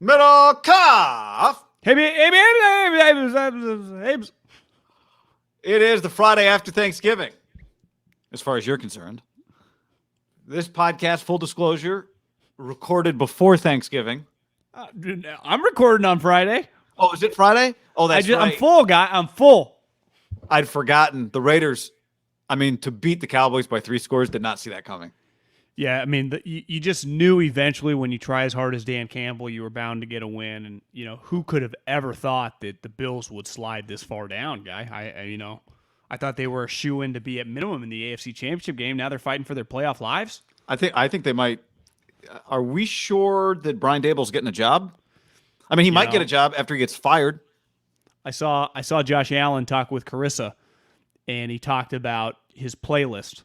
Middlekauff. Hey. It is the Friday after Thanksgiving, as far as you're concerned. This podcast, full disclosure, recorded before Thanksgiving. I'm recording on Friday. Oh, is it Friday? Oh, that's right. I'm full, guy. I'm full. I'd forgotten. The Raiders, to beat the Cowboys by 3 scores, did not see that coming. Yeah, I mean, you just knew eventually when you try as hard as Dan Campbell, you were bound to get a win. And, who could have ever thought that the Bills would slide this far down, guy? I thought they were a shoo-in to be at minimum in the AFC Championship game. Now they're fighting for their playoff lives. I think they might. Are we sure that Brian Dable's getting a job? He might get a job after he gets fired. I saw Josh Allen talk with Carissa, and he talked about his playlist.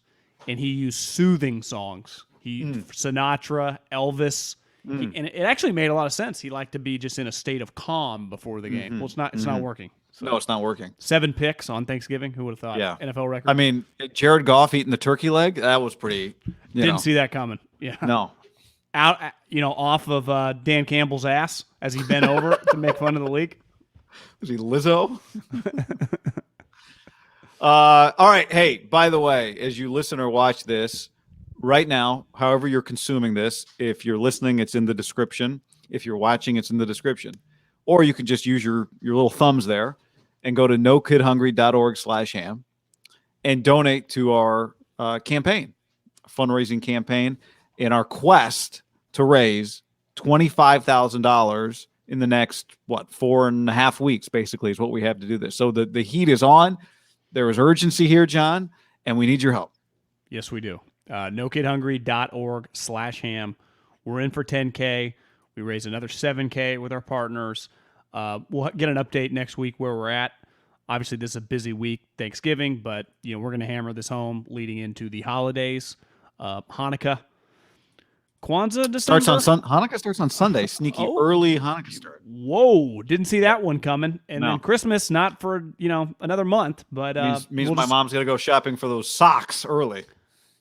And he used soothing songs. Sinatra, Elvis, and it actually made a lot of sense. He liked to be just in a state of calm before the game. Well, it's not working. So, no, it's not working. 7 picks on Thanksgiving. Who would have thought? Yeah, NFL record. Jared Goff eating the turkey leg. That was pretty. Didn't see that coming. Yeah. No. Out, off of Dan Campbell's ass as he bent over to make fun of the league. Was he Lizzo? All right. Hey, by the way, as you listen or watch this right now, however you're consuming this, if you're listening, it's in the description. If you're watching, it's in the description. Or you can just use your little thumbs there and go to nokidhungry.org/ham and donate to our campaign, fundraising campaign, in our quest to raise $25,000 in the next, 4.5 weeks, basically, is what we have to do this. So the heat is on. There is urgency here, John, and we need your help. Yes, we do. NoKidHungry.org/ham. We're in for 10K. We raised another 7K with our partners. We'll get an update next week where we're at. Obviously, this is a busy week, Thanksgiving, but we're going to hammer this home leading into the holidays. Hanukkah. Kwanzaa, December? Hanukkah starts on Sunday. Sneaky early Hanukkah start. Whoa, didn't see that one coming. And then Christmas, not for another month, but means my mom's gonna go shopping for those socks early.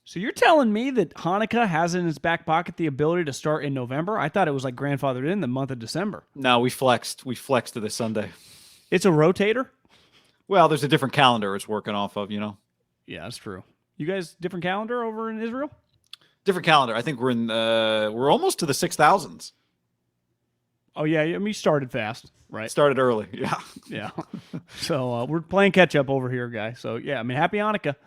So you're telling me that Hanukkah has in its back pocket the ability to start in November? I thought it was like grandfathered in the month of December. No, we flexed. We flexed to this Sunday. It's a rotator? Well, there's a different calendar it's working off of. Yeah, that's true. You guys different calendar over in Israel? Different calendar. I think we're almost to the 6,000s. Oh yeah, you started fast, right? Started early, yeah. Yeah. So we're playing catch up over here, guys. So yeah, happy Hanukkah.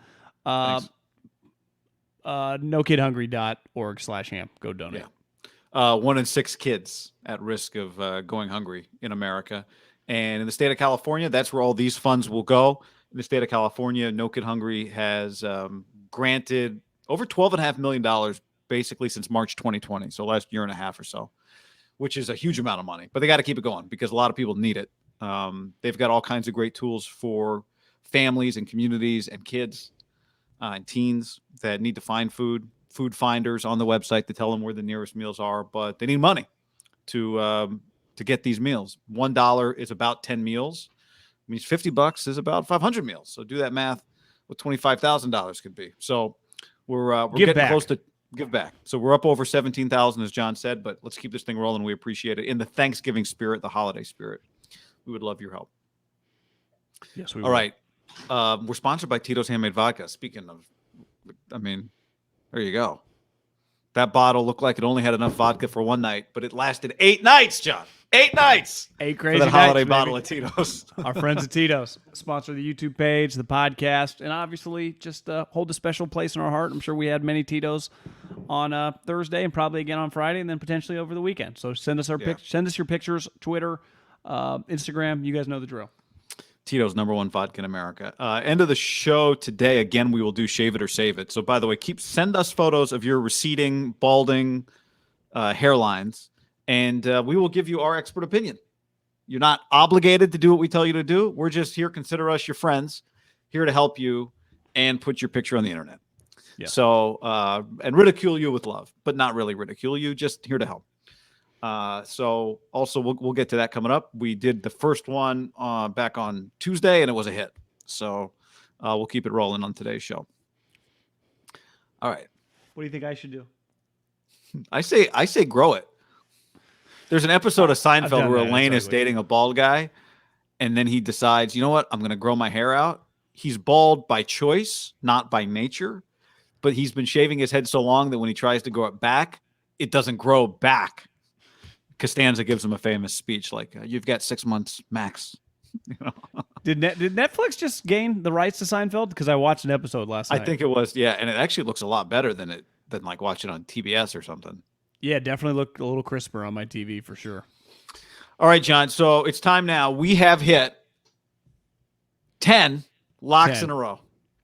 NoKidHungry.org/ham. Go donate. Yeah. 1 in 6 kids at risk of going hungry in America, and in the state of California, that's where all these funds will go. In the state of California, No Kid Hungry has granted over $12.5 million basically since March 2020, so last year and a half or so, which is a huge amount of money. But they got to keep it going because a lot of people need it. They've got all kinds of great tools for families and communities and kids and teens that need to find food finders on the website to tell them where the nearest meals are, but they need money to get these meals. $1 is about 10 meals. It means $50 is about 500 meals. So do that math, what $25,000 could be. So we're getting close to give back. So we're up over 17,000, as John said, but let's keep this thing rolling. We appreciate it in the Thanksgiving spirit, the holiday spirit. We would love your help. Yes, we will. All right. We're sponsored by Tito's Handmade Vodka. Speaking of, there you go. That bottle looked like it only had enough vodka for one night, but it lasted 8 nights, John. 8 nights. 8 crazy for that holiday nights, bottle of Tito's. Our friends at Tito's sponsor the YouTube page, the podcast, and obviously just hold a special place in our heart. I'm sure we had many Tito's on Thursday and probably again on Friday and then potentially over the weekend. So send us your pictures, Twitter, Instagram. You guys know the drill. Tito's #1 vodka in America. End of the show today. Again, we will do Shave It or Save It. So by the way, send us photos of your receding, balding hairlines. And we will give you our expert opinion. You're not obligated to do what we tell you to do. We're just here. Consider us your friends, here to help you and put your picture on the internet. Yeah. So, and ridicule you with love, but not really ridicule you, just here to help. So also we'll get to that coming up. We did the first one back on Tuesday and it was a hit. So we'll keep it rolling on today's show. All right. What do you think I should do? I say grow it. There's an episode of I've Seinfeld done where that. It's Elaine is ugly. dating a bald guy, and then he decides, you know what? I'm going to grow my hair out. He's bald by choice, not by nature, but he's been shaving his head so long that when he tries to grow it back, it doesn't grow back. Costanza gives him a famous speech like, "You've got 6 months max." You know? Did Netflix just gain the rights to Seinfeld? Because I watched an episode last night. I think it was, yeah, and it actually looks a lot better than like watching on TBS or something. Yeah, definitely looked a little crisper on my TV for sure. All right, John. So it's time now. We have hit 10 locks in a row.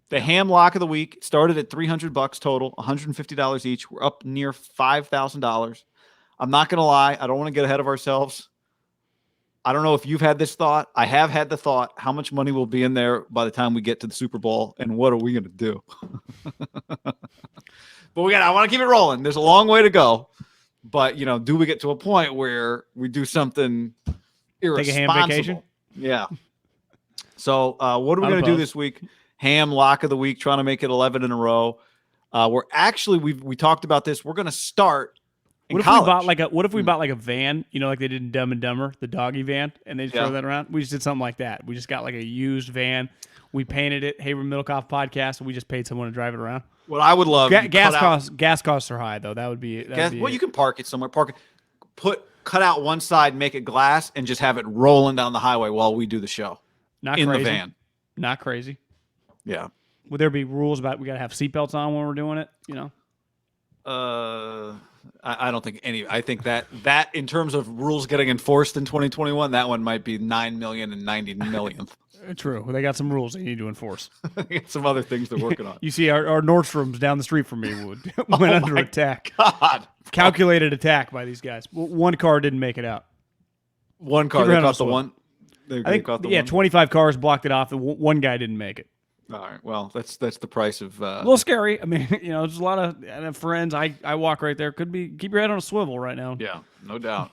The ham lock of the week started at $300 total, $150 each. We're up near $5,000. I'm not going to lie. I don't want to get ahead of ourselves. I don't know if you've had this thought. I have had the thought, how much money will be in there by the time we get to the Super Bowl, and what are we going to do? But I want to keep it rolling. There's a long way to go. But, do we get to a point where we do something irresponsible? Take a ham vacation? Yeah. So what are we going to do this week? Ham lock of the week, trying to make it 11 in a row. We're actually, we talked about this. We're going to start in college. What if we bought like a van, like they did in Dumb and Dumber, the doggy van, and they just throw that around? We just did something like that. We just got like a used van. We painted it, Haberman Middlekauff podcast, and we just paid someone to drive it around. What I would love, gas costs are high though. That would be you can park it somewhere. Cut out one side, make it glass, and just have it rolling down the highway while we do the show. Not in crazy. the van. Not crazy. Yeah. Would there be rules about we got to have seatbelts on when we're doing it? I don't think any. I think that in terms of rules getting enforced in 2021, that one might be 9 million and 90 millionth. True. They got some rules they need to enforce. They got some other things they're working on. You see, our Nordstrom's down the street from me went under attack. God. Calculated attack by these guys. One car didn't make it out. One car. They caught the one. I think 25 cars blocked it off. One guy didn't make it. All right. Well, that's the price of. A little scary. I mean, there's a lot of friends. I walk right there. Could be keep your head on a swivel right now. Yeah, no doubt.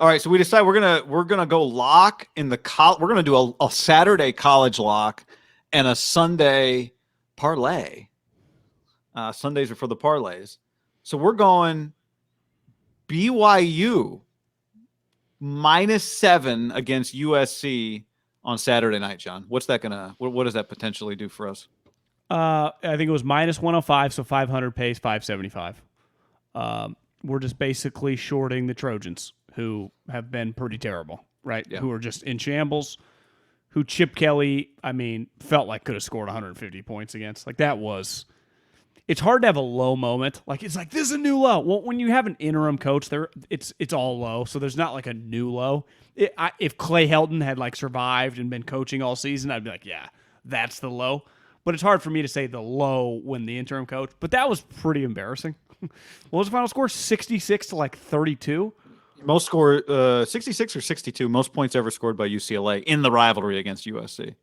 All right, so we decide we're gonna go lock in the we're gonna do a Saturday college lock and a Sunday parlay. Sundays are for the parlays, so we're going BYU -7 against USC on Saturday night. John, what's that gonna? What does that potentially do for us? I think it was -105, so 500 pays 575. We're just basically shorting the Trojans, who have been pretty terrible, right? Yeah. Who are just in shambles. Who Chip Kelly, felt like could have scored 150 points against. Like that was. It's hard to have a low moment. Like it's like this is a new low. Well, when you have an interim coach, it's all low, so there's not like a new low. If Clay Helton had like survived and been coaching all season, I'd be like, yeah, that's the low. But it's hard for me to say the low when the interim coach. But that was pretty embarrassing. What was the final score? 66 to like 32. Most score 66 or 62. Most points ever scored by UCLA in the rivalry against USC.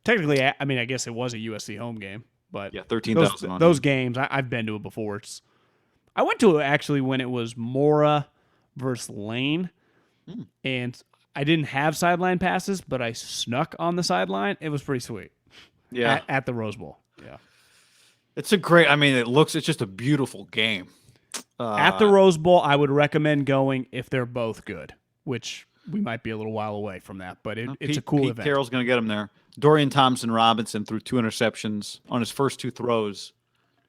Technically, I guess it was a USC home game, but yeah, 13,000. Those games, I've been to it before. I went to it actually when it was Mora versus Lane, and I didn't have sideline passes, but I snuck on the sideline. It was pretty sweet. Yeah, at the Rose Bowl. Yeah. It's it's just a beautiful game. At the Rose Bowl, I would recommend going if they're both good, which we might be a little while away from that, but it's a cool event. Pete Carroll's going to get him there. Dorian Thompson-Robinson threw 2 interceptions on his first 2 throws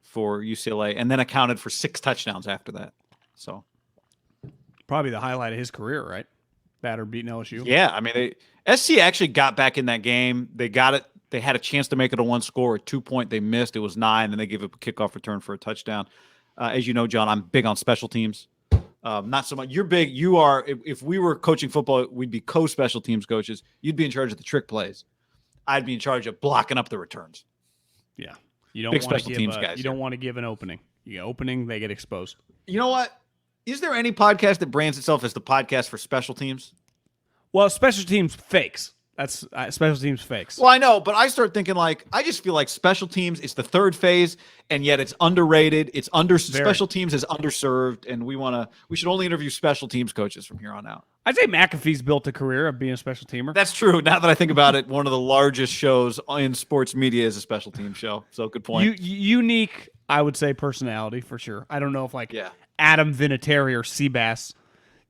for UCLA, and then accounted for 6 touchdowns after that. So probably the highlight of his career, right? That or beating LSU. Yeah, SC actually got back in that game. They got it. They had a chance to make it a 1-score. A 2-point they missed. It was 9. Then they gave up a kickoff return for a touchdown. As you know, John, I'm big on special teams. Not so much. You're big. You are. If we were coaching football, we'd be co-special teams coaches. You'd be in charge of the trick plays. I'd be in charge of blocking up the returns. Yeah, you don't big want special to teams give guys. You don't want to give an opening. You get opening, they get exposed. You know what? Is there any podcast that brands itself as the podcast for special teams? Well, special teams fakes. That's special teams fakes. Well, I know, but I start thinking I just feel like special teams is the third phase, and yet it's underrated. It's special teams is underserved, and we should only interview special teams coaches from here on out. I'd say McAfee's built a career of being a special teamer. That's true. Now that I think about it, one of the largest shows in sports media is a special team show. So good point. Unique, I would say, personality for sure. I don't know if Adam Vinatieri or Seabass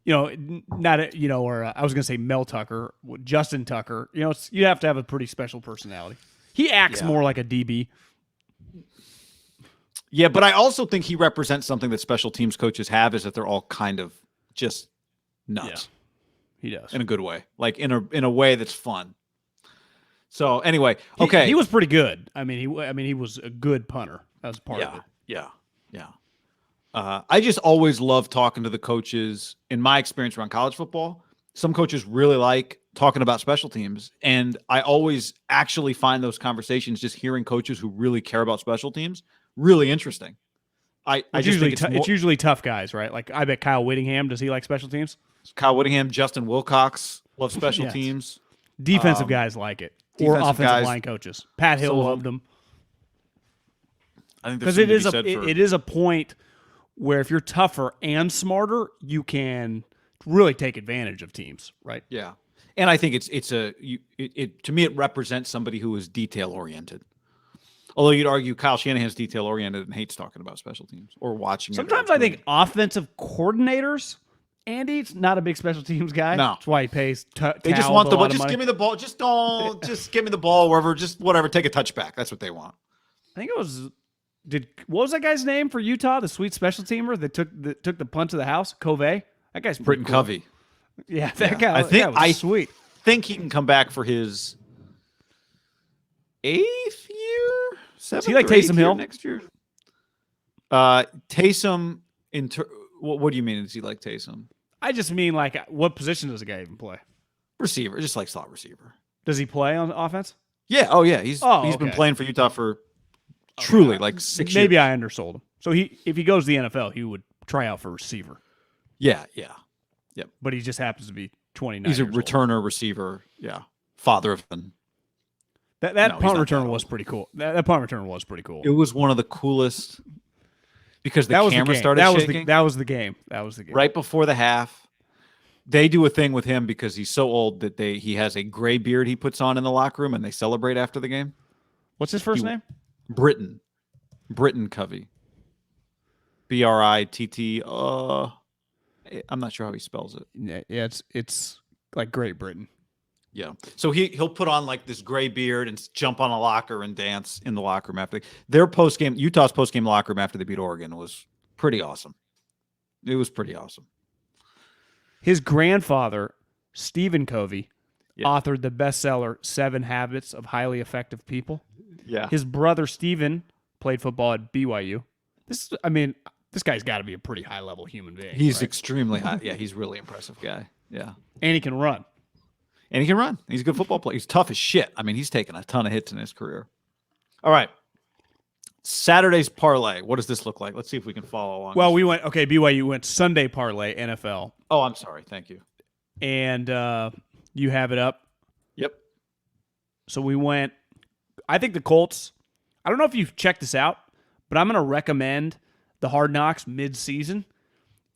not or I was gonna say Mel Tucker, Justin Tucker. You have to have a pretty special personality. He acts more like a DB. Yeah, but I also think he represents something that special teams coaches have, is that they're all kind of just nuts. Yeah, he does in a good way, like in a way that's fun. So anyway, okay, he was pretty good. I mean, he was a good punter. That was part of it. Yeah. I just always love talking to the coaches. In my experience around college football, some coaches really like talking about special teams, and I always actually find those conversations, just hearing coaches who really care about special teams, really interesting. It's usually tough guys, right? Like I bet Kyle Whittingham, does he like special teams? Kyle Whittingham, Justin Wilcox love special Yes. teams. Defensive guys like it, or offensive line coaches. Pat Hill loved them. I think because it is a point where if you're tougher and smarter, you can really take advantage of teams, right? Yeah, and I think to me it represents somebody who is detail oriented. Although you'd argue Kyle Shanahan's detail oriented and hates talking about special teams or watching. Sometimes I think offensive coordinators. Andy's not a big special teams guy. No, that's why he pays. They just want the ball. Just give me the ball. Just don't. Just give me the ball wherever. Just whatever. Take a touchback. That's what they want. I think it was. What was that guy's name for Utah? The sweet special teamer that took the punt to the house. Covey. That guy's Britton cool. Covey. Yeah, that guy. Was sweet. Think he can come back for his 8th year. 7th. Is he like Taysom Hill next year? Taysom. What do you mean? Is he like Taysom? I just mean, like, what position does a guy even play? Receiver, just like slot receiver. Does he play on offense? Yeah. Oh, yeah. He's been playing for Utah for truly like 6 years. Maybe I undersold him. So if he goes to the NFL, he would try out for receiver. Yeah. Yep. But he just happens to be 29. He's a returner receiver. Yeah. Father of them. That punt returner was pretty cool. That punt returner was pretty cool. It was one of the coolest. Because the camera started shaking. That was the game. Right before the half, they do a thing with him because he's so old that he has a gray beard he puts on in the locker room, and they celebrate after the game. What's his first name? Britton Covey. Britt. I'm not sure how he spells it. Yeah, it's like Great Britain. Yeah. So he'll put on like this gray beard and jump on a locker and dance in the locker room after Utah's post-game locker room after they beat Oregon was pretty awesome. It was pretty awesome. His grandfather, Stephen Covey, authored the bestseller 7 Habits of Highly Effective People. Yeah. His brother Stephen played football at BYU. This guy's got to be a pretty high-level human being. He's extremely high. Yeah, he's a really impressive guy. Yeah. And he can run. And he can run. He's a good football player. He's tough as shit. I mean, he's taken a ton of hits in his career. All right. Saturday's parlay. What does this look like? Let's see if we can follow along. Well, BYU went Sunday parlay, NFL. Oh, I'm sorry. Thank you. And you have it up. Yep. So we went, I think the Colts, I don't know if you've checked this out, but I'm going to recommend the Hard Knocks mid-season.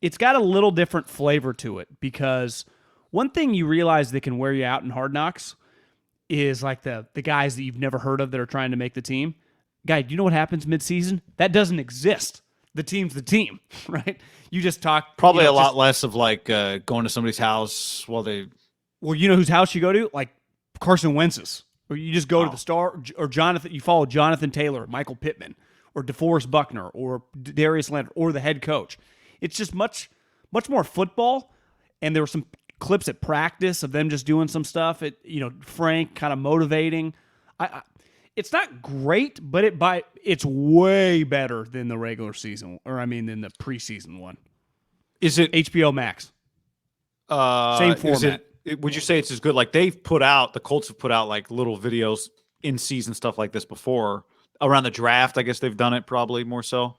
It's got a little different flavor to it because one thing you realize that can wear you out in Hard Knocks is like the guys that you've never heard of that are trying to make the team. Guy, do you know what happens mid-season? That doesn't exist. The team's the team, right? You just talk. Probably a lot less of like going to somebody's house while they. Well, you know whose house you go to? Like Carson Wentz's. Or you just go to the Star, or Jonathan. You follow Jonathan Taylor, Michael Pittman, or DeForest Buckner, or Darius Leonard, or the head coach. It's just much more football. And there were some clips at practice of them just doing some stuff. Frank kind of motivating. It's not great, but it's way better than the regular season, than the preseason one. Is it HBO Max? Same format. Would you say it's as good? Like the Colts have put out like little videos in season stuff like this before around the draft. I guess they've done it probably more so.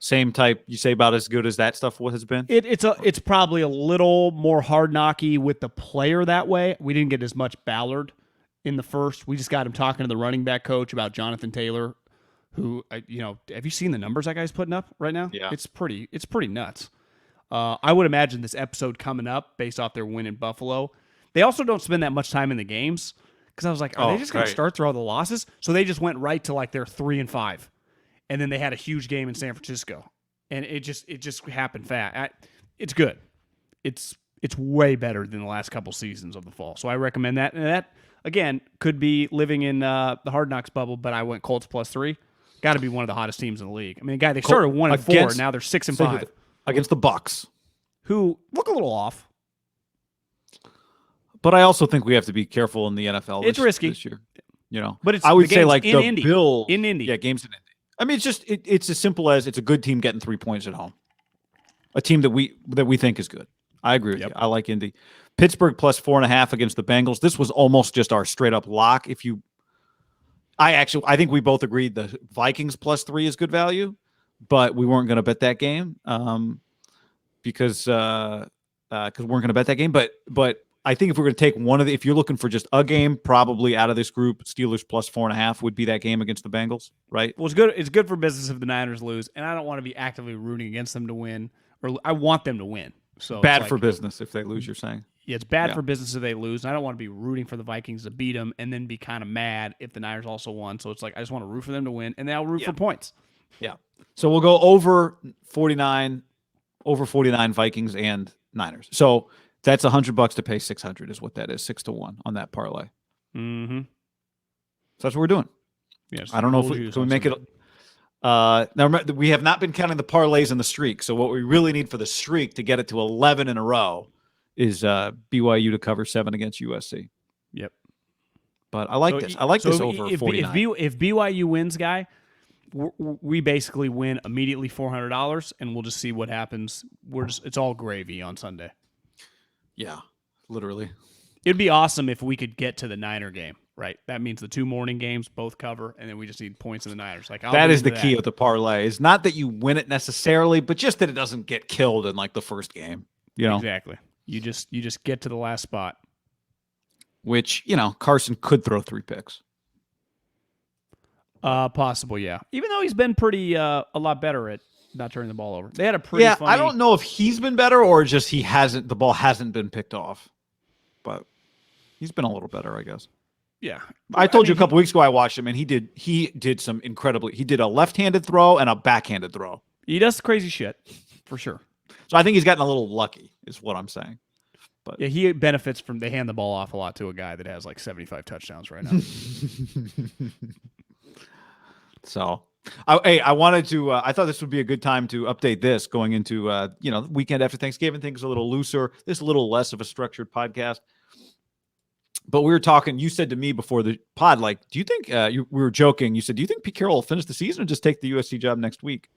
Same type, you say, about as good as that stuff has been? It's probably a little more hard knocky with the player that way. We didn't get as much Ballard in the first. We just got him talking to the running back coach about Jonathan Taylor, who, have you seen the numbers that guy's putting up right now? Yeah. It's pretty nuts. I would imagine this episode coming up based off their win in Buffalo. They also don't spend that much time in the games because I was like, are they just going to start through all the losses? So they just went right to like their 3-5. And then they had a huge game in San Francisco, and it just happened fast. It's good. it's way better than the last couple seasons of the fall. So I recommend that. And that, again, could be living in the Hard Knocks bubble, but I went Colts +3. Got to be one of the hottest teams in the league. I mean, they started 1-4, now they're 6-5. Against the Bucks, who look a little off. But I also think we have to be careful in the NFL. It's risky this year, you know. But I would say like in the Indy. Bills In Indy. Yeah, games in Indy. I mean, it's as simple as it's a good team getting 3 points at home. A team that we think is good. I agree with you. I like Indy. Pittsburgh +4.5 against the Bengals. This was almost just our straight up lock. I think we both agreed the Vikings +3 is good value, but we weren't going to bet that game because we weren't going to bet that game. But I think if we're going to take if you're looking for just a game, probably out of this group, Steelers +4.5 would be that game against the Bengals, right? Well, it's good. It's good for business if the Niners lose, and I don't want to be actively rooting against them to win, or I want them to win. So bad for business if they lose. You're saying? Yeah, it's bad for business if they lose, and I don't want to be rooting for the Vikings to beat them and then be kind of mad if the Niners also won. So it's like I just want to root for them to win, and then I'll root for points. Yeah. So we'll go over 49 Vikings and Niners. So that's $100 to pay 600 is what that is, 6-1 on that parlay. Mm-hmm. So that's what we're doing. Yes. I don't know if we make it. Now remember, we have not been counting the parlays and the streak. So what we really need for the streak to get it to 11 in a row is BYU to cover 7 against USC. Yep. But I like this. I like this over 49. If BYU wins, guy, we basically win immediately $400, and we'll just see what happens. It's all gravy on Sunday. Yeah, literally. It'd be awesome if we could get to the Niner game, right? That means the 2 morning games both cover, and then we just need points in the Niners. That is the key of the parlay. Is not that you win it necessarily, but just that it doesn't get killed in like the first game. You know exactly. You just get to the last spot. Which Carson could throw 3 picks. Possible, yeah. Even though he's been pretty a lot better at not turning the ball over. They had a pretty funny... I don't know if he's been better or just the ball hasn't been picked off. But he's been a little better, I guess. Yeah. I told you a couple weeks ago I watched him and he did some he did a left-handed throw and a backhanded throw. He does crazy shit, for sure. So I think he's gotten a little lucky, is what I'm saying. But yeah, he benefits from they hand the ball off a lot to a guy that has like 75 touchdowns right now. So, I wanted to. I thought this would be a good time to update this going into the weekend after Thanksgiving. Things a little looser. This a little less of a structured podcast. But we were talking. You said to me before the pod, like, do you think we were joking? You said, do you think Pete Carroll will finish the season or just take the USC job next week?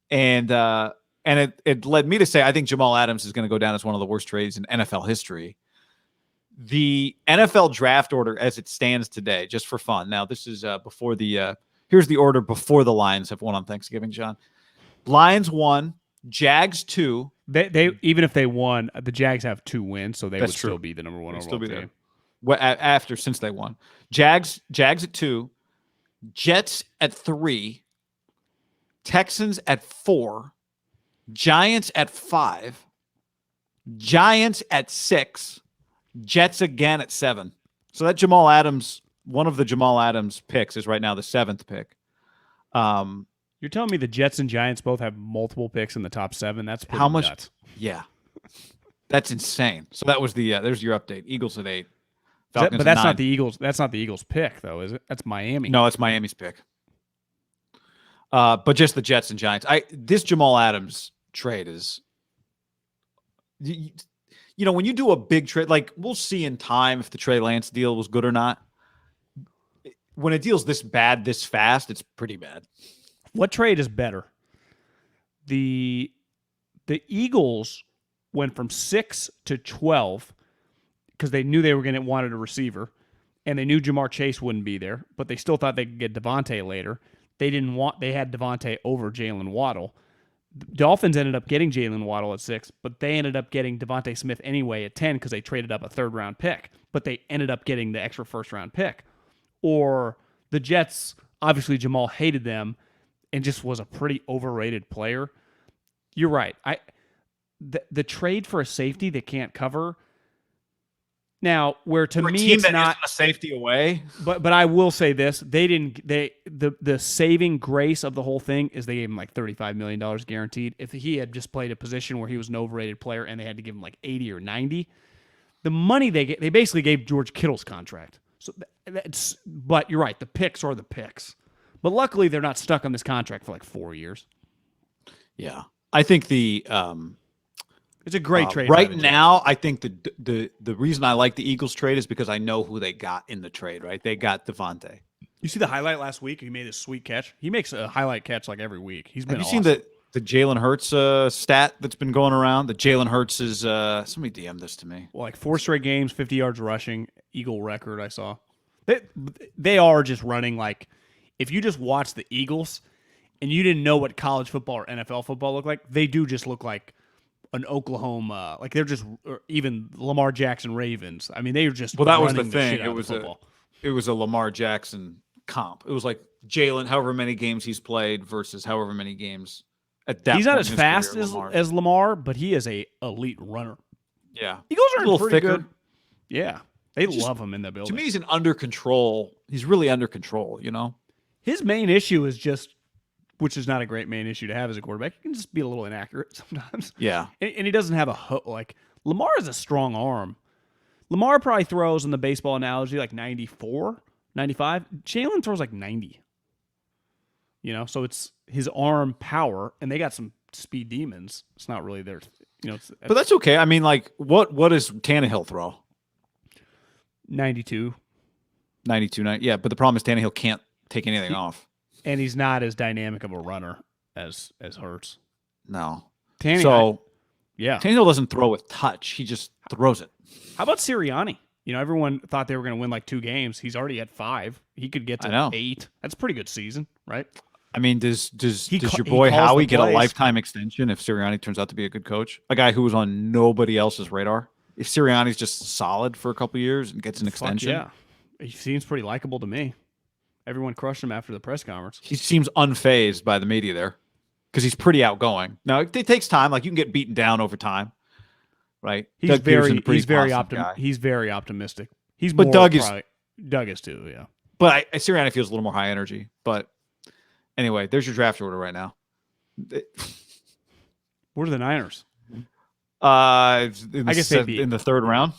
And it led me to say I think Jamal Adams is going to go down as one of the worst trades in NFL history. The NFL draft order as it stands today, just for fun. Now this is before the. Here's the order before the Lions have won on Thanksgiving, John. Lions 1, Jags 2. They even if they won, the Jags have 2 wins, so they would still be the number 1 overall team. Well, since they won. Jags at 2, Jets at 3, Texans at 4, Giants at 5, Giants at 6, Jets again at 7. So that Jamal Adams, one of the Jamal Adams picks, is right now the 7th pick. You're telling me the Jets and Giants both have multiple picks in the top 7? That's pretty how much? Nuts. Yeah, that's insane. So that was there's your update. Eagles at 8. Falcons But that's at 9. not the Eagles. That's not the Eagles pick, though, is it? That's Miami. No, it's Miami's pick. But just the Jets and Giants. This Jamal Adams trade is, when you do a big trade, like we'll see in time if the Trey Lance deal was good or not. When a deal's this bad, this fast, it's pretty bad. What trade is better? The Eagles went from 6 to 12 because they knew they were going to wanted a receiver, and they knew Jamar Chase wouldn't be there, but they still thought they could get Devontae later. They had Devontae over Jalen Waddle. The Dolphins ended up getting Jalen Waddle at 6, but they ended up getting Devontae Smith anyway at 10 because they traded up a 3rd-round pick, but they ended up getting the extra 1st-round pick. Or the Jets, obviously Jamal hated them and just was a pretty overrated player. You're right. The trade for a safety that can't cover, Now, where to For a me team it's that not, isn't a safety away. but I will say this: the saving grace of the whole thing is they gave him like $35 million guaranteed. If he had just played a position where he was an overrated player and they had to give him like 80 or 90, the money they basically gave George Kittle's contract. So but you're right, the picks are the picks. But luckily they're not stuck on this contract for like 4 years. Yeah, I think It's a great trade right now. I think the reason I like the Eagles trade is because I know who they got in the trade. Right, they got Devontae. You see the highlight last week? He made this sweet catch. He makes a highlight catch like every week. He's been. Have you seen the Jalen Hurts stat that's been going around? The Jalen Hurts is somebody DM'd this to me. Well, like 4 straight games, 50 yards rushing, Eagle record. I saw. They are just running like. If you just watch the Eagles, and you didn't know what college football or NFL football look like, they do just look like an Oklahoma, like they're just, or even Lamar Jackson Ravens. I mean, they were just. Well, that was the running thing. shit out It was a Lamar Jackson comp. It was like Jalen, however many games he's played versus however many games at that. He's not point as in his fast career, as Lamar, but he is a elite runner. Yeah, Eagles are a little pretty thicker. good. Yeah, they love him in the building. To me, he's under control. He's really under control. You know, his main issue is just, which is not a great main issue to have as a quarterback. He can just be a little inaccurate sometimes. Yeah, and he doesn't have like Lamar has a strong arm. Lamar probably throws, in the baseball analogy, like 94, 95. Jalen throws like 90. You know, so it's his arm power, and they got some speed demons. It's not really their, you know. But that's okay. I mean, like, what does Tannehill throw? 92. 92, 90. Yeah, but the problem is Tannehill can't take anything off. And he's not as dynamic of a runner as Hurts. No. Tannehill doesn't throw with touch. He just throws it. How about Sirianni? You know, everyone thought they were going to win like 2 games. He's already at 5. He could get to 8. That's a pretty good season, right? I mean, does your boy Howie get a lifetime extension if Sirianni turns out to be a good coach? A guy who was on nobody else's radar? If Sirianni's just solid for a couple of years and gets an extension? Yeah. He seems pretty likable to me. Everyone crushed him after the press conference. He seems unfazed by the media there because he's pretty outgoing. Now, it takes time. Like, you can get beaten down over time, right? He's very optimistic. Doug is too, yeah. But Sirianni feels a little more high energy. But anyway, there's your draft order right now. Where are the Niners? I guess in the 3rd round.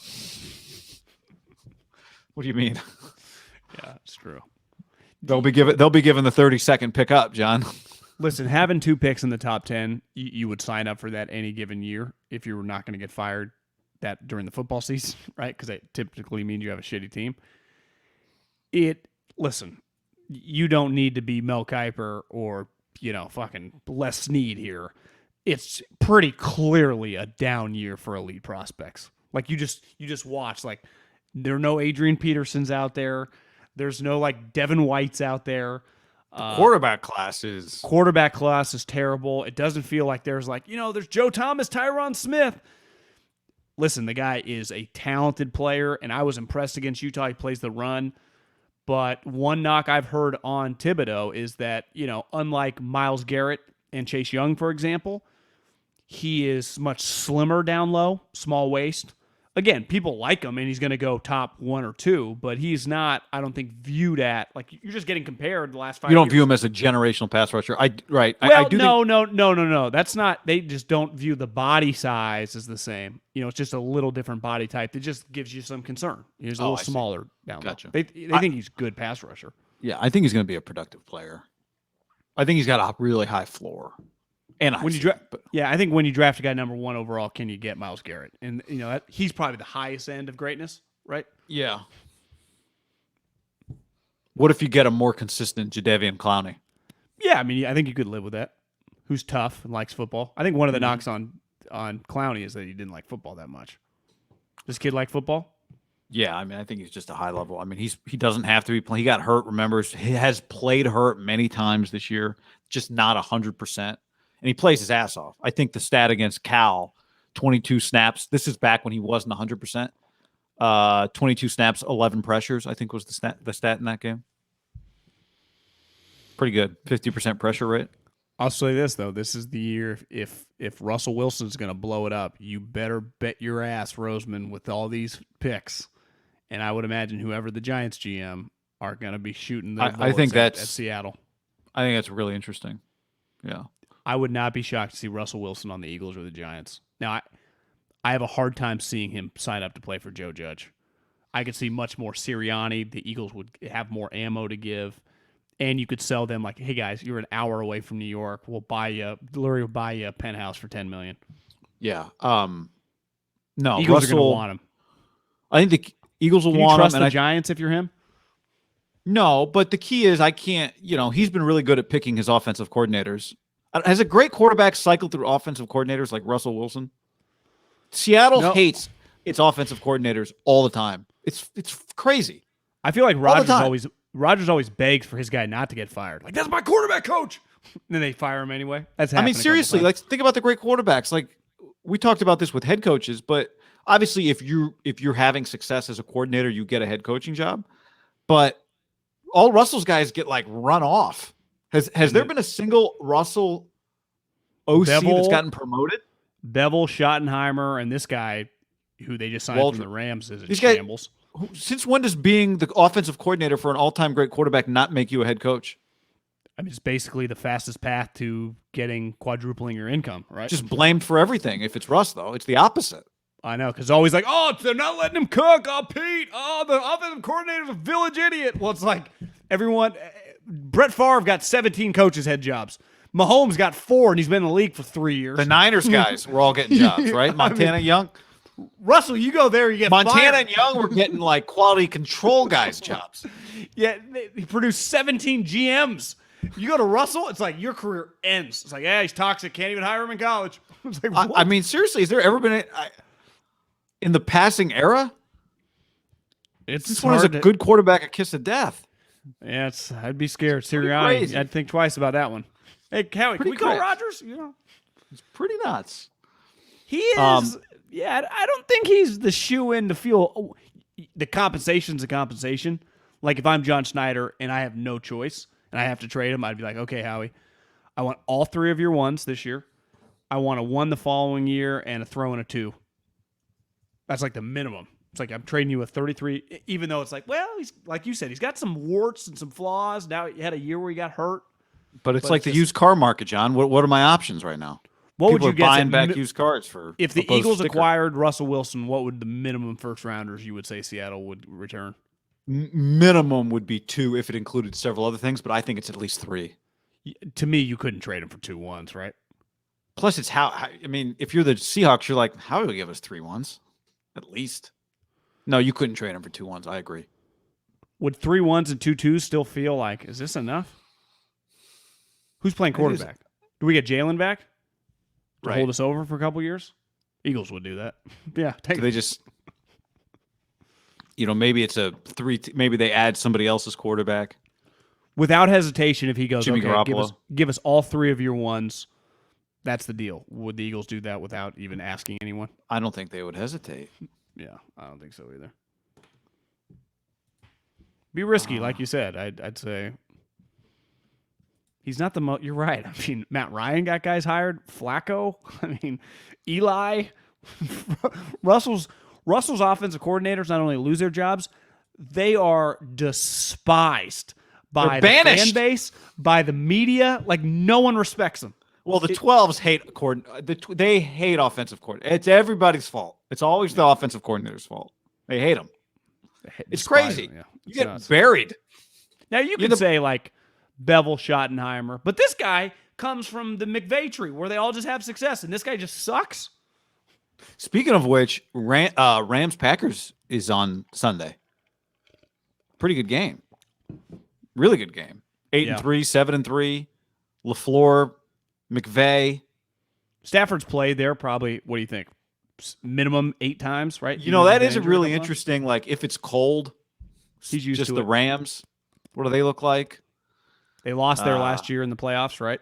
What do you mean? Yeah, it's true. They'll be given the 32nd pick up, John. Listen, having 2 picks in the top 10, you would sign up for that any given year if you were not going to get fired that during the football season, right? Because that typically means you have a shitty team. Listen, you don't need to be Mel Kiper or, you know, fucking Les Snead here. It's pretty clearly a down year for elite prospects. Like, you just watch, like, there are no Adrian Petersons out there. There's no, like, Devin Whites out there. Quarterback class is terrible. It doesn't feel like there's, like, you know, there's Joe Thomas, Tyron Smith. Listen, the guy is a talented player, and I was impressed against Utah. He plays the run. But one knock I've heard on Thibodeau is that, you know, unlike Myles Garrett and Chase Young, for example, he is much slimmer down low, small waist. Again, people like him, and he's going to go top 1 or 2, but he's not, I don't think, viewed at, like, you're just getting compared the last 5 years. You don't view him as a generational pass rusher. No. That's not, they just don't view the body size as the same. You know, it's just a little different body type. It just gives you some concern. He's a little smaller down low. They think he's a good pass rusher. Yeah, I think he's going to be a productive player. I think he's got a really high floor. And I think when you draft a guy number 1 overall, can you get Myles Garrett? And, you know, he's probably the highest end of greatness, right? Yeah. What if you get a more consistent Jadeveon Clowney? Yeah, I mean, I think you could live with that. Who's tough and likes football. I think one of the knocks on Clowney is that he didn't like football that much. Does this kid like football? Yeah, I mean, I think he's just a high level. I mean, he doesn't have to be playing. He got hurt, remember? He has played hurt many times this year, just not 100%. And he plays his ass off. I think the stat against Cal, 22 snaps. This is back when he wasn't 100%. 22 snaps, 11 pressures, I think was the stat in that game. Pretty good. 50% pressure rate. I'll say this though: this is the year if Russell Wilson's going to blow it up, you better bet your ass, Roseman, with all these picks. And I would imagine whoever the Giants GM are going to be shooting their I think bullets at that's Seattle. I think that's really interesting. Yeah. I would not be shocked to see Russell Wilson on the Eagles or the Giants. Now, I have a hard time seeing him sign up to play for Joe Judge. I could see much more Sirianni. The Eagles would have more ammo to give. And you could sell them like, hey, guys, you're an hour away from New York. Lurie will buy you a penthouse for $10 million. Yeah. No, Eagles Russell, are going to want him. I think the Eagles will Can you want trust him. the Giants if you're him? No, but the key is I can't, he's been really good at picking his offensive coordinators. Has a great quarterback cycled through offensive coordinators like Russell Wilson? Seattle hates its offensive coordinators all the time. It's crazy. I feel like Rodgers always begs for his guy not to get fired. Like, that's my quarterback coach. And then they fire him anyway. That's happened. I mean, seriously, like think about the great quarterbacks. Like we talked about this with head coaches, but obviously if you're having success as a coordinator, you get a head coaching job. But all Russell's guys get like run off. Has there been a single Russell OC that's gotten promoted? Bevel, Schottenheimer, and this guy who they just signed from the Rams is a shambles. Since when does being the offensive coordinator for an all-time great quarterback not make you a head coach? I mean, it's basically the fastest path to quadrupling your income, right? Just blamed for everything. If it's Russ, though, it's the opposite. I know, because always like, they're not letting him cook. Oh, Pete. Oh, the offensive coordinator's a village idiot. Well, it's like everyone. Brett Favre got 17 coaches' head jobs. Mahomes got 4, and he's been in the league for 3 years. The Niners guys were all getting jobs, right? Montana Young. Russell, you go there, you get Montana and Young were getting like quality control guys jobs. Yeah, he produced 17 GMs. You go to Russell, it's like your career ends. It's like, he's toxic, can't even hire him in college. It's like, I mean, seriously, has there ever been in the passing era? This one is a good quarterback, a kiss of death. Yeah, I'd be scared. Sirianni, I'd think twice about that one. Hey, Howie, can we call Rodgers? It's pretty nuts. He is. I don't think he's the shoe-in to feel the compensation's a compensation. Like if I'm John Schneider and I have no choice and I have to trade him, I'd be like, okay, Howie, I want all 3 of your 1s this year. I want a 1 the following year and a throw in a 2. That's like the minimum. It's like I'm trading you a 33, even though it's like, well, he's like you said, he's got some warts and some flaws. Now he had a year where he got hurt. But it's like the used car market, John. What are my options right now? What People would you are get buying back used cars for? If the Eagles acquired Russell Wilson, what would the minimum first rounders you would say Seattle would return? Minimum would be 2 if it included several other things, but I think it's at least 3. To me, you couldn't trade him for 2 1s, right? Plus, it's I mean, if you're the Seahawks, you're like, how will you give us 3 1s? At least. No, you couldn't trade him for 2 1s. I agree. Would 3 1s and 2 2s still feel like, is this enough? Who's playing quarterback? Do we get Jalen back to hold us over for a couple years? Eagles would do that. Yeah. They just, maybe it's a 3. Maybe they add somebody else's quarterback. Without hesitation, if he goes, Jimmy Garoppolo. give us all 3 of your 1s, that's the deal. Would the Eagles do that without even asking anyone? I don't think they would hesitate. Yeah, I don't think so either. Be risky, like you said. I'd say he's not the most. You're right. I mean, Matt Ryan got guys hired. Flacco. I mean, Eli. Russell's offensive coordinators not only lose their jobs, they are despised by the fan base, by the media. Like no one respects them. Well, the 12s hate they hate offensive coordinators. It's everybody's fault. It's always the offensive coordinator's fault. They hate them. It's crazy. Yeah. You get buried. Now you can say like Bevel, Schottenheimer, but this guy comes from the McVay tree where they all just have success, and this guy just sucks. Speaking of which, Rams Packers is on Sunday. Pretty good game. Really good game. 8-3, 7-3. LaFleur, McVay. Stafford's played there probably, what do you think? Minimum 8 times, right? That isn't really interesting. Like, if it's cold, he's used just to the Rams. What do they look like? They lost there last year in the playoffs, right?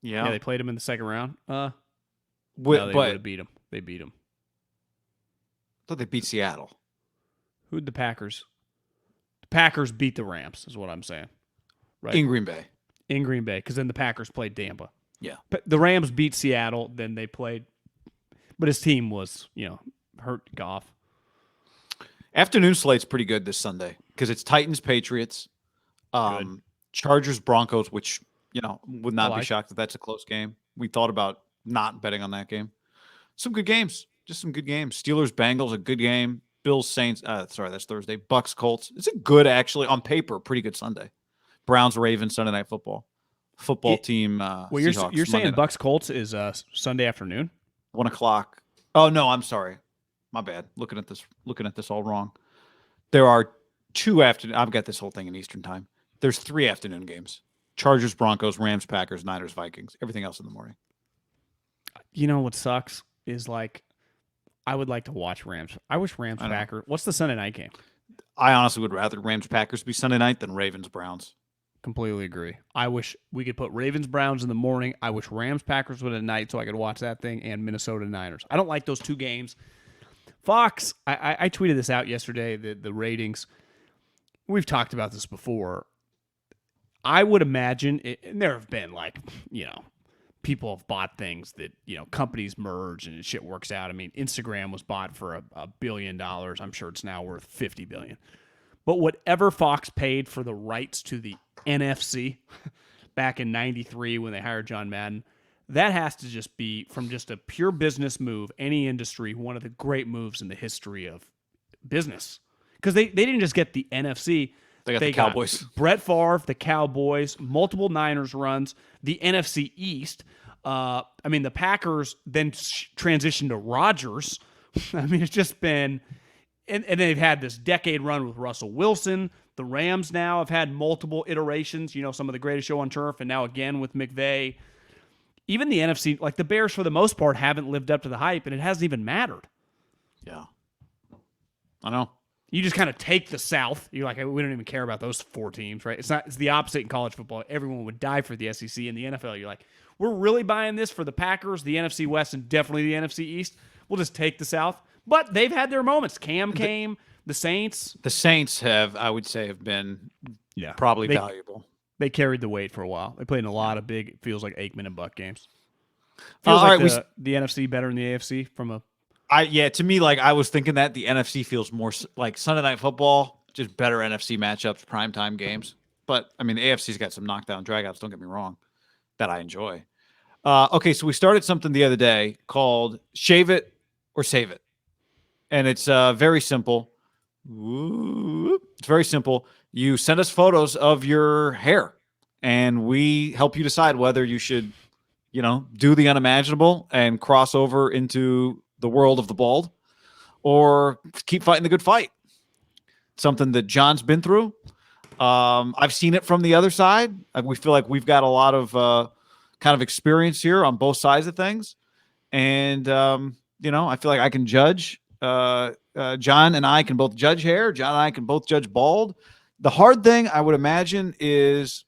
Yeah. Yeah, they played him in the second round. No, they would have beat him. They beat him. I thought they beat Seattle. Who'd the Packers? The Packers beat the Rams, is what I'm saying. Right. In Green Bay. in Green Bay, because then the Packers played Tampa. Yeah. But the Rams beat Seattle, then they played, but his team was, hurt Goff. Afternoon slate's pretty good this Sunday because it's Titans, Patriots, Chargers, Broncos, which, would not be shocked if that's a close game. We thought about not betting on that game. Some good games. Just some good games. Steelers, Bengals, a good game. Bills, Saints. That's Thursday. Bucks, Colts. It's a good, actually, on paper, pretty good Sunday. Browns, Ravens, Sunday Night Football. Football team. Well, Seahawks, you're saying Monday Bucks, Colts is Sunday afternoon? 1 o'clock. Oh, no, I'm sorry. My bad. Looking at this all wrong. There are 2 afternoon. I've got this whole thing in Eastern time. There's 3 afternoon games. Chargers, Broncos, Rams, Packers, Niners, Vikings. Everything else in the morning. You know what sucks is I would like to watch Rams. I wish Rams Packers. What's the Sunday night game? I honestly would rather Rams Packers be Sunday night than Ravens Browns. Completely agree. I wish we could put Ravens Browns in the morning. I wish Rams Packers would at night so I could watch that thing, and Minnesota Niners. I don't like those 2 games. Fox, I tweeted this out yesterday, the ratings. We've talked about this before. I would imagine, and there have been people have bought things that, companies merge and shit works out. I mean, Instagram was bought for $1 billion. I'm sure it's now worth $50 billion. But whatever Fox paid for the rights to the NFC back in 93 when they hired John Madden, that has to just be, from just a pure business move, any industry, one of the great moves in the history of business. Because they didn't just get the NFC. They got the Cowboys. Brett Favre, the Cowboys, multiple Niners runs, the NFC East. The Packers then transitioned to Rodgers. It's just been... And they've had this decade run with Russell Wilson. The Rams now have had multiple iterations, some of the greatest show on turf, and now again with McVay. Even the NFC, the Bears for the most part, haven't lived up to the hype, and it hasn't even mattered. Yeah. I know. You just kind of take the South. You're like, we don't even care about those 4 teams, right? It's the opposite in college football. Everyone would die for the SEC. In the NFL, you're like, we're really buying this for the Packers, the NFC West, and definitely the NFC East. We'll just take the South. But they've had their moments. Cam came, the Saints. The Saints have been probably valuable. They carried the weight for a while. They played in a lot of big, it feels like Aikman and Buck games. Feels like the NFC better than the AFC from a... to me, I was thinking that the NFC feels more like Sunday Night Football, just better NFC matchups, primetime games. But, the AFC's got some knockdown dragouts, don't get me wrong, that I enjoy. Okay, so we started something the other day called Shave It or Save It. And it's very simple. It's very simple. You send us photos of your hair, and we help you decide whether you should, do the unimaginable and cross over into the world of the bald, or keep fighting the good fight. Something that John's been through. I've seen it from the other side. We feel like we've got a lot of kind of experience here on both sides of things. And, I feel like I can judge. John and I can both judge hair. John and I can both judge bald. The hard thing, I would imagine, is,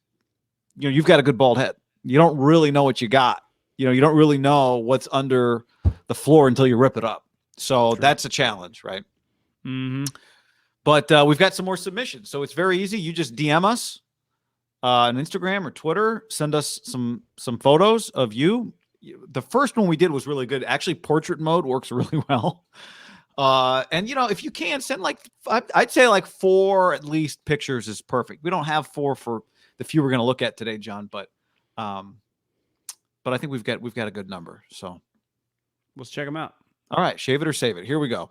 you've got a good bald head. You don't really know what you got. You don't really know what's under the floor until you rip it up. So that's a challenge, right? Mm-hmm. But we've got some more submissions. So it's very easy. You just DM us on Instagram or Twitter. Send us some photos of you. The first one we did was really good. Actually, portrait mode works really well. And if you can send I'd say 4 at least pictures is perfect. We don't have 4 for the few we're going to look at today, John, but I think we've got a good number. So let's check them out. All right. Shave it or save it. Here we go.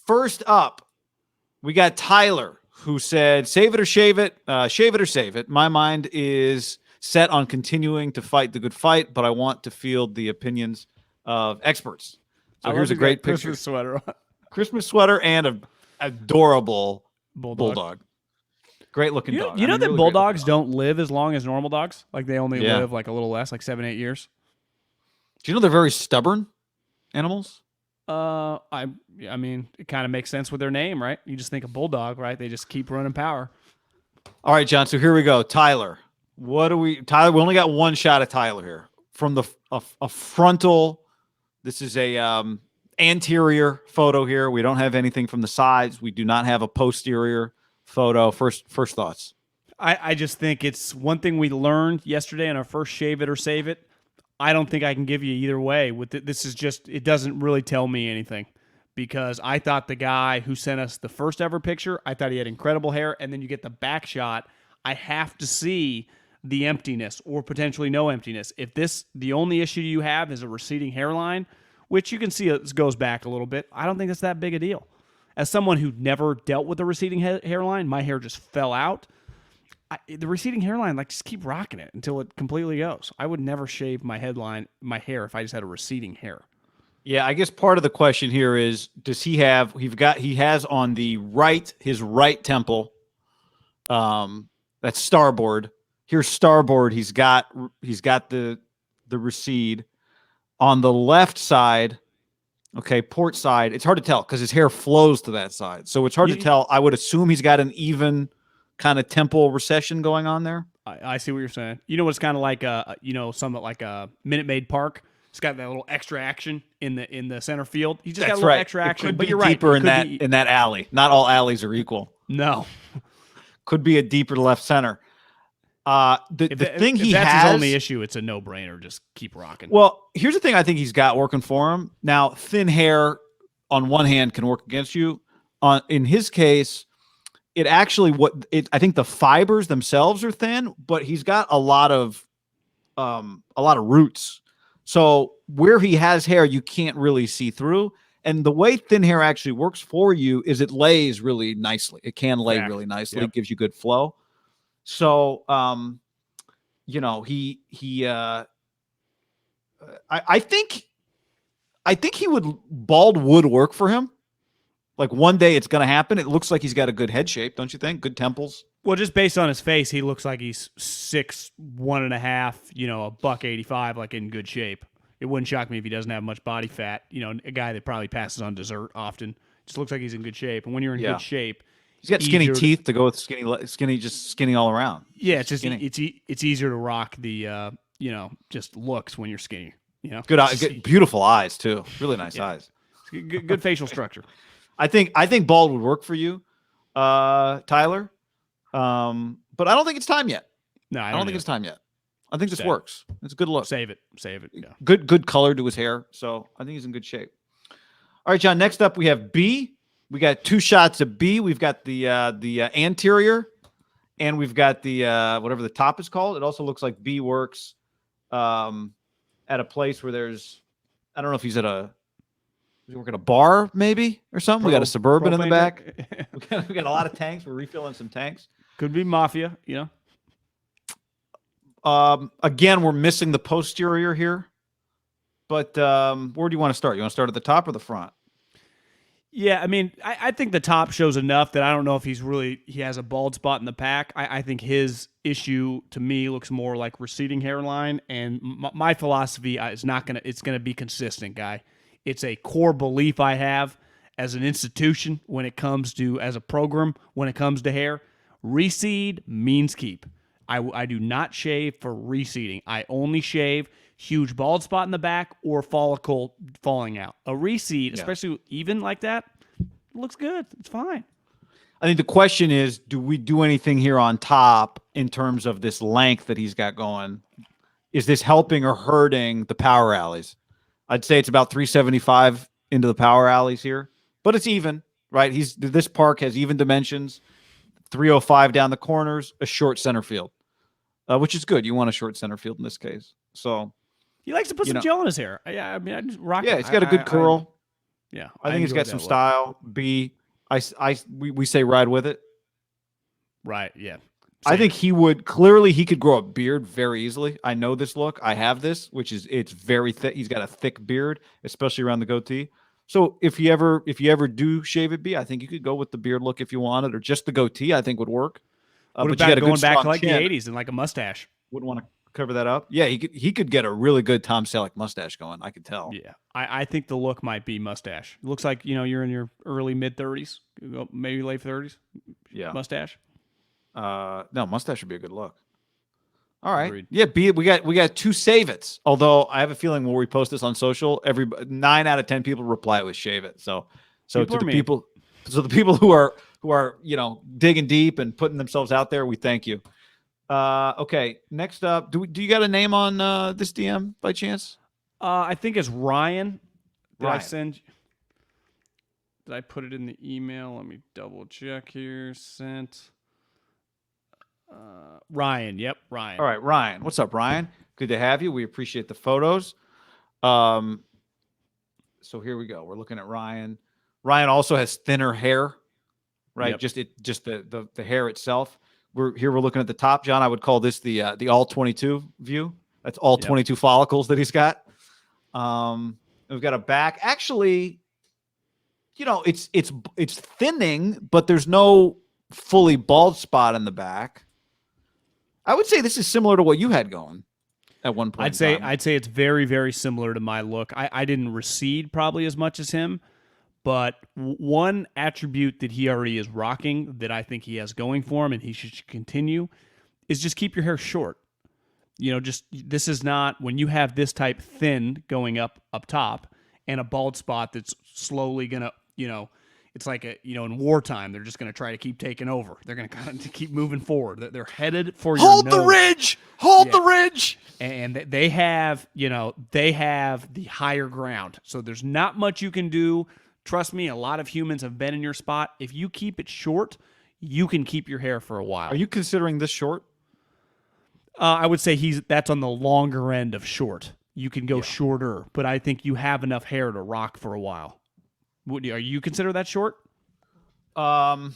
First up, we got Tyler, who said, save it or shave it, shave it or save it. My mind is set on continuing to fight the good fight, but I want to field the opinions of experts. So here's a great picture. Christmas sweater on. Christmas sweater and an adorable bulldog. Great looking dog. You know that really bulldogs don't live as long as normal dogs? They only live a little less, 7-8 years. Do you know they're very stubborn animals? It kind of makes sense with their name, right? You just think of bulldog, right? They just keep running power. All right, John. So here we go. Tyler, Tyler, we only got one shot of Tyler here from a frontal. This is a anterior photo here. We don't have anything from the sides. We do not have a posterior photo. First thoughts. I just think it's one thing we learned yesterday on our first Shave It or Save It. I don't think I can give you either way. This is just, it doesn't really tell me anything, because I thought the guy who sent us the first ever picture, I thought he had incredible hair, and then you get the back shot. I have to see the emptiness or potentially no emptiness. If the only issue you have is a receding hairline, which you can see it goes back a little bit, I don't think it's that big a deal. As someone who never dealt with a receding hairline, my hair just fell out. The receding hairline, like, just keep rocking it until it completely goes. I would never shave my hair if I just had a receding hair. Yeah, I guess part of the question here is, does he have? He has on the right, his right temple. That's starboard. Here's starboard. He's got the recede on the left side. Okay, port side. It's hard to tell because his hair flows to that side, so it's hard to tell. I would assume he's got an even kind of temple recession going on there. I see what you're saying. You know what's kind of like somewhat like a Minute Maid Park. It's got that little extra action in the center field. You just got a little extra action, but you're right. Deeper in that alley. Not all alleys are equal. No, could be a deeper left center. If that's his only issue, it's a no-brainer. Just keep rocking. Well, here's the thing I think he's got working for him. Now, thin hair on one hand can work against you. In his case, it actually I think the fibers themselves are thin, but he's got a lot of roots. So where he has hair, you can't really see through. And the way thin hair actually works for you is it lays really nicely. It can lay really nicely. Yep. It gives you good flow. So, I think bald would work for him. Like one day it's going to happen. It looks like he's got a good head shape, don't you think? Good temples. Well, just based on his face, he looks like he's 6'1.5", $185, like in good shape. It wouldn't shock me if he doesn't have much body fat. A guy that probably passes on dessert often. Just looks like he's in good shape. And when you're in good shape, he's got skinny teeth to go with skinny all around. Yeah, it's just it's easier to rock the just looks when you're skinny. Good beautiful eyes too. Really nice eyes. Good facial structure. I think bald would work for you, Tyler. But I don't think it's time yet. No, I don't think it's time yet. I think this works. It's a good look. Save it. Yeah. Good color to his hair. So I think he's in good shape. All right, John. Next up, we have B. We got two shots of B. We've got the anterior, and we've got the whatever the top is called. It also looks like B works at a place where there's, I don't know if he's working at a bar maybe or something. We got a Suburban in the back. we got a lot of tanks. We're refilling some tanks. Could be mafia, Again, we're missing the posterior here. But where do you want to start? You want to start at the top or the front? Yeah, I mean, I think the top shows enough that I don't know if he has a bald spot in the back. I think his issue to me looks more like receding hairline, and my philosophy is it's gonna be consistent, guy. It's a core belief I have as an institution when it comes to, as a program, when it comes to hair. Reseed means keep. I do not shave for reseeding. I only shave huge bald spot in the back or follicle falling out. A reseed, especially even like that, looks good. It's fine. I think the question is, do we do anything here on top in terms of this length that he's got going? Is this helping or hurting the power alleys? I'd say it's about 375 into the power alleys here, but it's even, right? This park has even dimensions, 305 down the corners, a short center field, which is good. You want a short center field in this case. So he likes to put some gel in his hair. Yeah, I mean, I just rock. Yeah, he's got a good curl. I think he's got some look. style. We say ride with it. Right. Yeah. I think he could grow a beard very easily. I know this look. I have this, it's very thick. He's got a thick beard, especially around the goatee. So if you ever do shave it B, I think you could go with the beard look if you wanted, or just the goatee. I think would work. What about going back to like the '80s and like a mustache? Wouldn't want to cover that up. Yeah, he could get a really good Tom Selleck mustache going. I could tell. Yeah, I think the look might be mustache. It looks like you're in your early mid 30s, maybe late 30s. Yeah, mustache. No, mustache would be a good look. All right. Agreed. Yeah, we got two save it's. Although I have a feeling when we post this on social, 9 out of 10 people reply with shave it. So to the people who are who are, you know, digging deep and putting themselves out there. We thank you. Okay, next up, do you got a name on this DM by chance? I think it's Ryan. Did I Ryan. send? Did I put it in the email? Let me double check here. Sent. Ryan. Yep, Ryan. All right, Ryan. What's up, Ryan? Good to have you. We appreciate the photos. So here we go. We're looking at Ryan. Ryan also has thinner hair, right? Yep. Just the hair itself. We're looking at the top, John. I would call this the all 22 view. That's all 22 follicles that he's got. We've got a back. Actually, you know, it's thinning, but there's no fully bald spot in the back. I would say this is similar to what you had going at one point. I'd say it's very, very similar to my look. I didn't recede probably as much as him, but one attribute that he already is rocking that I think he has going for him and he should continue is just keep your hair short. You know, just this is not when you have this type thin going up top and a bald spot that's slowly gonna, you know, it's like in wartime they're just gonna try to keep taking over. They're gonna kind of keep moving forward. They're headed for your hold nose. the ridge, hold the ridge, and they have the higher ground. So there's not much you can do. Trust me, a lot of humans have been in your spot. If you keep it short, you can keep your hair for a while. Are you considering this short? I would say that's on the longer end of short. You can go shorter, but I think you have enough hair to rock for a while. Are you consider that short? Longer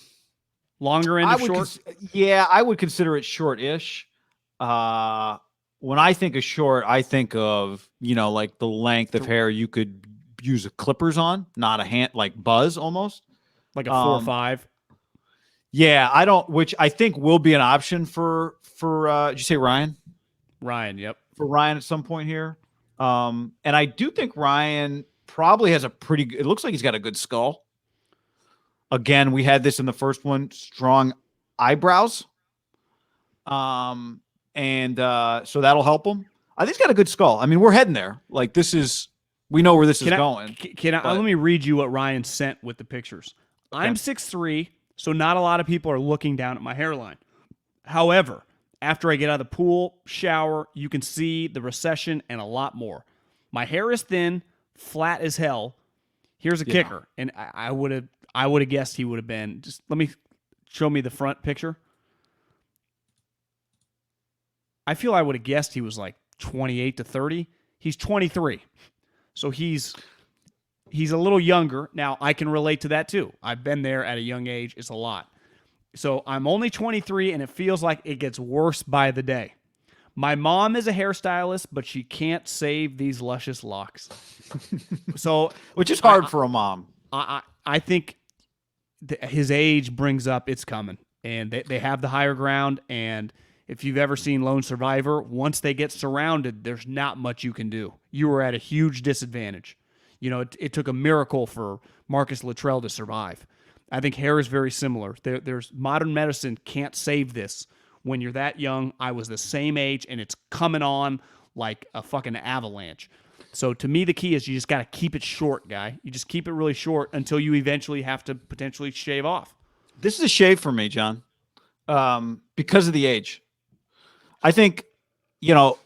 end of short? I would consider it short-ish. When I think of short, I think of, you know, like the length of hair you could use clippers on, not a hand, like buzz almost. Like a 4 or 5. Yeah, which I think will be an option for did you say Ryan? Ryan, yep. For Ryan at some point here. And I do think Ryan probably has it looks like he's got a good skull. Again, we had this in the first one, strong eyebrows. So that'll help him. I think he's got a good skull. I mean, we're heading there. Like we know where this is going. Let me read you what Ryan sent with the pictures. Okay. I'm 6'3", so not a lot of people are looking down at my hairline. However, after I get out of the pool, shower, you can see the recession and a lot more. My hair is thin, flat as hell. Here's a kicker, and I would have guessed he would have been. Just let me show me the front picture. I feel I would have guessed he was like 28 to 30. He's 23, so he's a little younger. Now I can relate to that too. I've been there at a young age. It's a lot. So I'm only 23, and it feels like it gets worse by the day. My mom is a hairstylist, but she can't save these luscious locks. So, which is hard for a mom. I think his age brings up it's coming, and they have the higher ground. And if you've ever seen Lone Survivor, once they get surrounded, there's not much you can do. You were at a huge disadvantage. You know, it took a miracle for Marcus Luttrell to survive. I think hair is very similar. There's modern medicine can't save this. When you're that young, I was the same age, and it's coming on like a fucking avalanche. So to me, the key is you just got to keep it short, guy. You just keep it really short until you eventually have to potentially shave off. This is a shave for me, John, because of the age. I think, you know,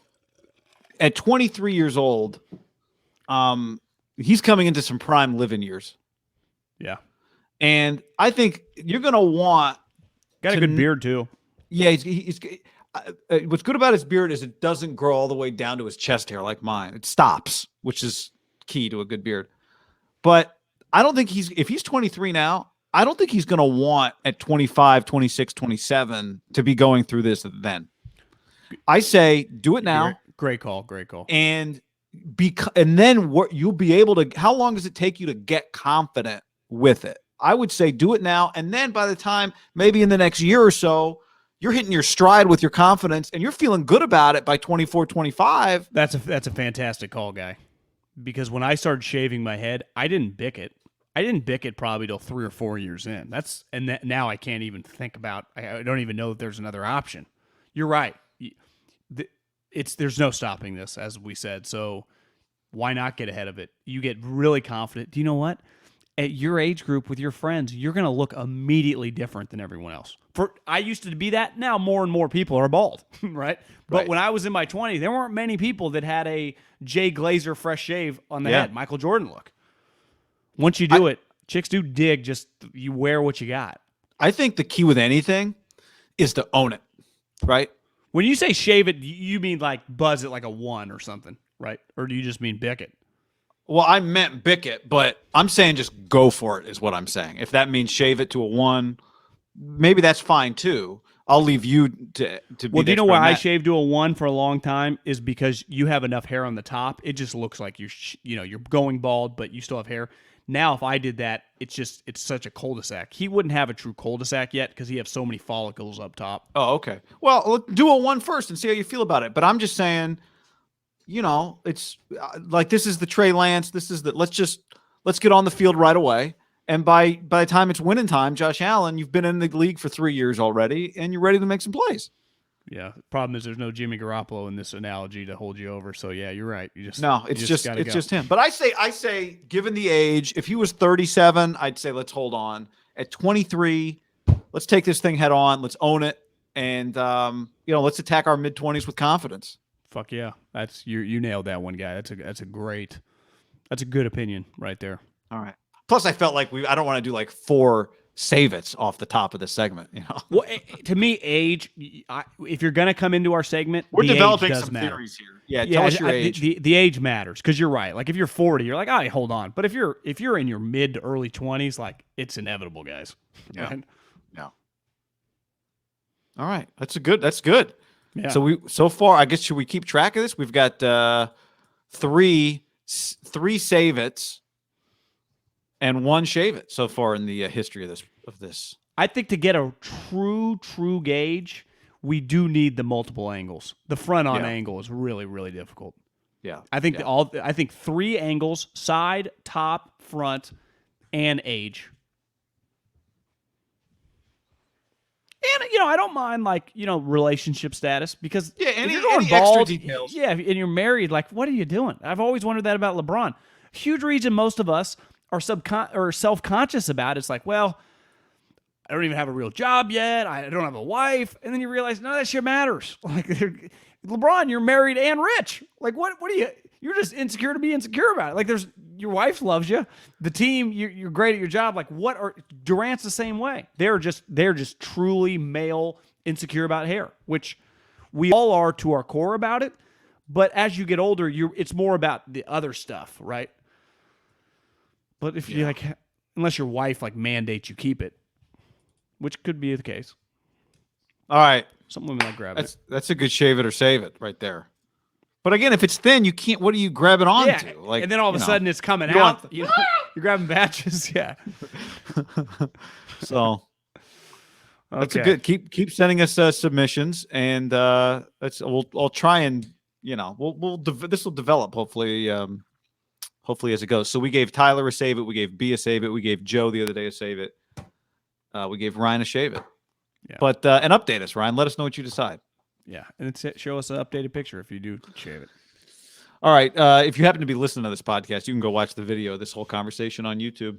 at 23 years old, he's coming into some prime living years. Yeah. And I think you're going to want... Got a good beard, too. Yeah, he's what's good about his beard is it doesn't grow all the way down to his chest hair like mine. It stops, which is key to a good beard. But I don't think if he's 23 now, I don't think he's going to want at 25, 26, 27 to be going through this then. I say do it now. Great call. And then you'll be able to, how long does it take you to get confident with it? I would say do it now. And then by the time, maybe in the next year or so, you're hitting your stride with your confidence and you're feeling good about it by 24, 25. That's a fantastic call, guy. Because when I started shaving my head, I didn't bick it. I didn't bick it probably till 3 or 4 years in. Now I can't even think about, I don't even know if there's another option. You're right. There's no stopping this, as we said. So why not get ahead of it? You get really confident. Do you know what? at your age group with your friends, you're going to look immediately different than everyone else. I used to be that. Now more and more people are bald, right? But Right. when I was in my 20s, there weren't many people that had a Jay Glazer fresh shave on the head, Michael Jordan look. Once you do it, chicks do dig. Just you wear what you got. I think the key with anything is to own it, right? When you say shave it, you mean like buzz it like a 1 or something, right? Or do you just mean bick it? Well, I meant bick it, but I'm saying just go for it is what I'm saying. If that means shave it to a 1, maybe that's fine too. I'll leave you to be. Well, do you know why I shaved to a 1 for a long time? Is because you have enough hair on the top. It just looks like you're going bald, but you still have hair. Now, if I did that, it's such a cul-de-sac. He wouldn't have a true cul-de-sac yet because he has so many follicles up top. Oh, okay. Well, do a 1 first and see how you feel about it. But I'm just saying, it's like this is the Trey Lance. This is let's get on the field right away. And by the time it's winning time, Josh Allen, you've been in the league for 3 years already, and you're ready to make some plays. Yeah. The problem is there's no Jimmy Garoppolo in this analogy to hold you over. So yeah, you're right. It's just him. But I say, given the age, if he was 37, I'd say let's hold on. At 23, let's take this thing head on. Let's own it, and let's attack our mid-20s with confidence. Fuck yeah, that's you nailed that one, guy. That's a good opinion right there. All right. Plus, I felt like I don't want to do like 4 save-its off the top of the segment. Well, to me, age. If you're gonna come into our segment, we're developing age does some matter. theories here. Yeah, tell us your age. The age matters because you're right. Like if you're 40, you're like, all right, hold on. But if you're in your mid to early 20s, like it's inevitable, guys. Yeah. Right? Yeah. All right, that's good. Yeah. So far, I guess, should we keep track of this? We've got 3 save-its. And 1 shave it so far in the history of this. I think to get a true gauge, we do need the multiple angles. The front on angle is really, really difficult. Yeah. I think 3 angles: side, top, front, and age. And I don't mind relationship status because any bald, extra details. Yeah, and you're married, like what are you doing? I've always wondered that about LeBron. Huge reason most of us are self-conscious about. It's like, well, I don't even have a real job yet. I don't have a wife. And then you realize none of that shit matters. Like LeBron, you're married and rich. Like what are you're just insecure to be insecure about it. Like your wife loves you. The team, you're great at your job. Like Durant's the same way. They're just truly male, insecure about hair, which we all are to our core about it. But as you get older, it's more about the other stuff, right? But if you unless your wife mandates you keep it, which could be the case. All right. Some women grab it. That's a good shave it or save it right there. But again, if it's thin, you can't. What do you grab it onto? Yeah, and then all of a sudden it's coming out. You're grabbing batches. Yeah. So that's a good. Keep sending us submissions, and I'll try and this will develop hopefully. Hopefully as it goes. So we gave Tyler a save it. We gave B a save it. We gave Joe the other day a save it. We gave Ryan a shave it. Yeah. But and update us, Ryan. Let us know what you decide. Yeah, and show us an updated picture if you do shave it. All right. If you happen to be listening to this podcast, you can go watch the video of this whole conversation on YouTube.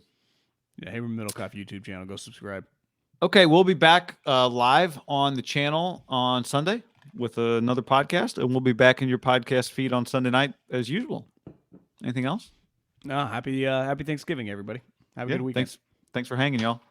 Yeah, Haberman Middlekauff YouTube channel. Go subscribe. Okay, we'll be back live on the channel on Sunday with another podcast, and we'll be back in your podcast feed on Sunday night as usual. Anything else? No, happy Thanksgiving, everybody. Have a good weekend. Thanks for hanging, y'all.